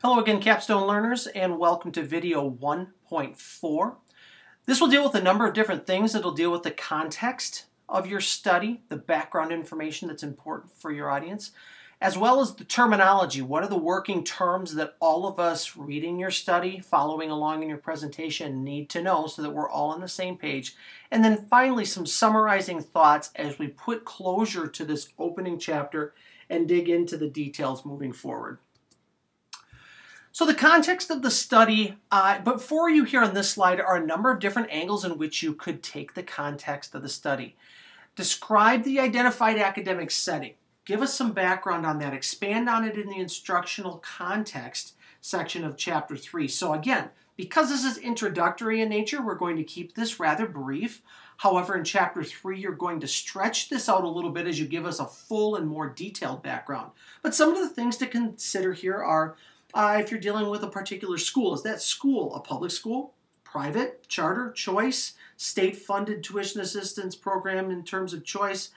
Hello again, Capstone learners, and welcome to video 1.4. This will deal with a number of different things. It'll deal with the context of your study, the background information that's important for your audience, as well as the terminology. What are the working terms that all of us reading your study, following along in your presentation need to know so that we're all on the same page? And then finally, some summarizing thoughts as we put closure to this opening chapter and dig into the details moving forward. So the context of the study, before you here on this slide are a number of different angles in which you could take the context of the study. Describe the identified academic setting. Give us some background on that. Expand on it in the instructional context section of Chapter 3. So again, because this is introductory in nature, we're going to keep this rather brief. However, in Chapter 3, you're going to stretch this out a little bit as you give us a full and more detailed background. But some of the things to consider here are if you're dealing with a particular school. Is that school a public school, private, charter, choice, state-funded tuition assistance program in terms of choice?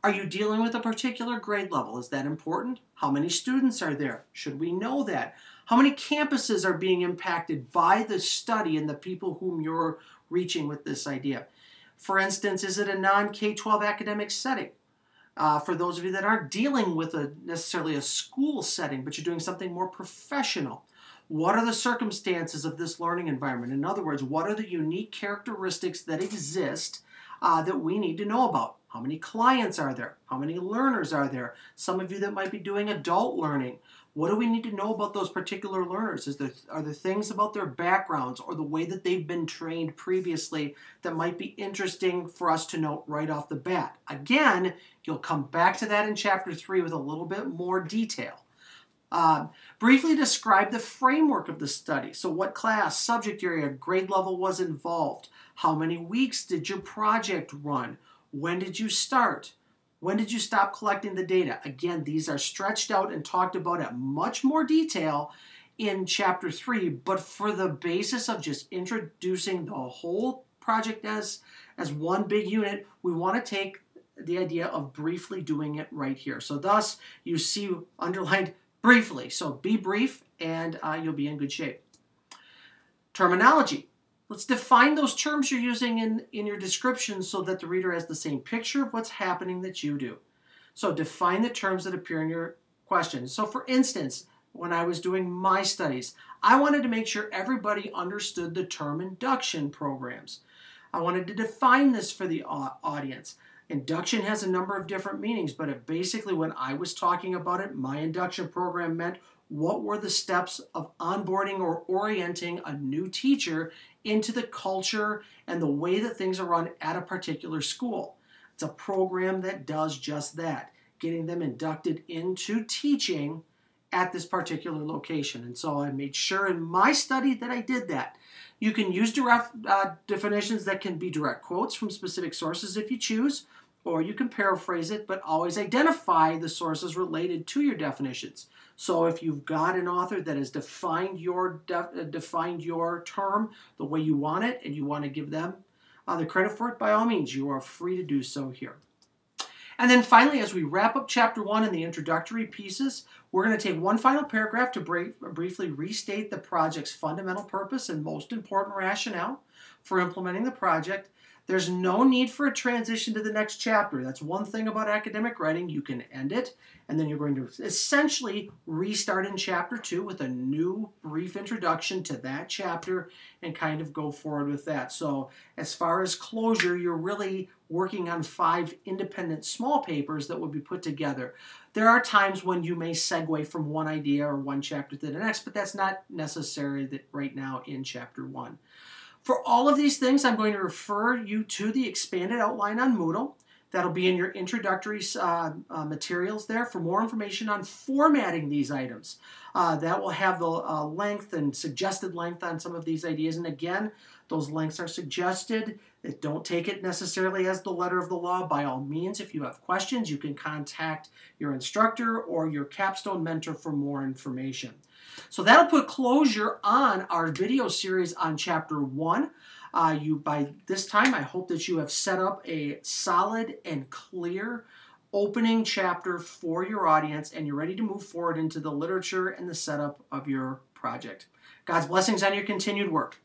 Are you dealing with a particular grade level? Is that important? How many students are there? Should we know that? How many campuses are being impacted by the study and the people whom you're reaching with this idea? For instance, is it a non-K-12 academic setting? For those of you that aren't dealing with necessarily a school setting, but you're doing something more professional, what are the circumstances of this learning environment? In other words, what are the unique characteristics that exist that we need to know about? How many clients are there? How many learners are there? Some of you that might be doing adult learning, what do we need to know about those particular learners? Are there things about their backgrounds or the way that they've been trained previously that might be interesting for us to note right off the bat? Again, you'll come back to that in Chapter 3 with a little bit more detail. Briefly describe the framework of the study. So what class, subject area, grade level was involved? How many weeks did your project run? When did you start? When did you stop collecting the data? Again, these are stretched out and talked about at much more detail in Chapter 3, but for the basis of just introducing the whole project as one big unit, we want to take the idea of briefly doing it right here. So thus, you see underlined briefly. So be brief and you'll be in good shape. Terminology. Let's define those terms you're using in your description so that the reader has the same picture of what's happening that you do. So define the terms that appear in your question. So for instance, when I was doing my studies, I wanted to make sure everybody understood the term induction programs. I wanted to define this for the audience. Induction has a number of different meanings, but basically when I was talking about it, my induction program meant what were the steps of onboarding or orienting a new teacher into the culture and the way that things are run at a particular school. It's a program that does just that, getting them inducted into teaching at this particular location. And so I made sure in my study that I did that. You can use direct definitions that can be direct quotes from specific sources if you choose, or you can paraphrase it, but always identify the sources related to your definitions. So if you've got an author that has defined your term the way you want it, and you want to give them the credit for it, by all means, you are free to do so here. And then finally, as we wrap up Chapter 1 and the introductory pieces, we're going to take one final paragraph to briefly restate the project's fundamental purpose and most important rationale for implementing the project. There's no need for a transition to the next chapter. That's one thing about academic writing. You can end it, and then you're going to essentially restart in Chapter 2 with a new brief introduction to that chapter and kind of go forward with that. So as far as closure, you're really working on 5 independent small papers that will be put together. There are times when you may segue from one idea or one chapter to the next, but that's not necessary right now in Chapter 1. For all of these things, I'm going to refer you to the expanded outline on Moodle. That'll be in your introductory materials there for more information on formatting these items. That will have the length and suggested length on some of these ideas. And again, those lengths are suggested. Don't take it necessarily as the letter of the law. By all means, if you have questions, you can contact your instructor or your capstone mentor for more information. So that'll put closure on our video series on Chapter 1. By this time, I hope that you have set up a solid and clear opening chapter for your audience, and you're ready to move forward into the literature and the setup of your project. God's blessings on your continued work.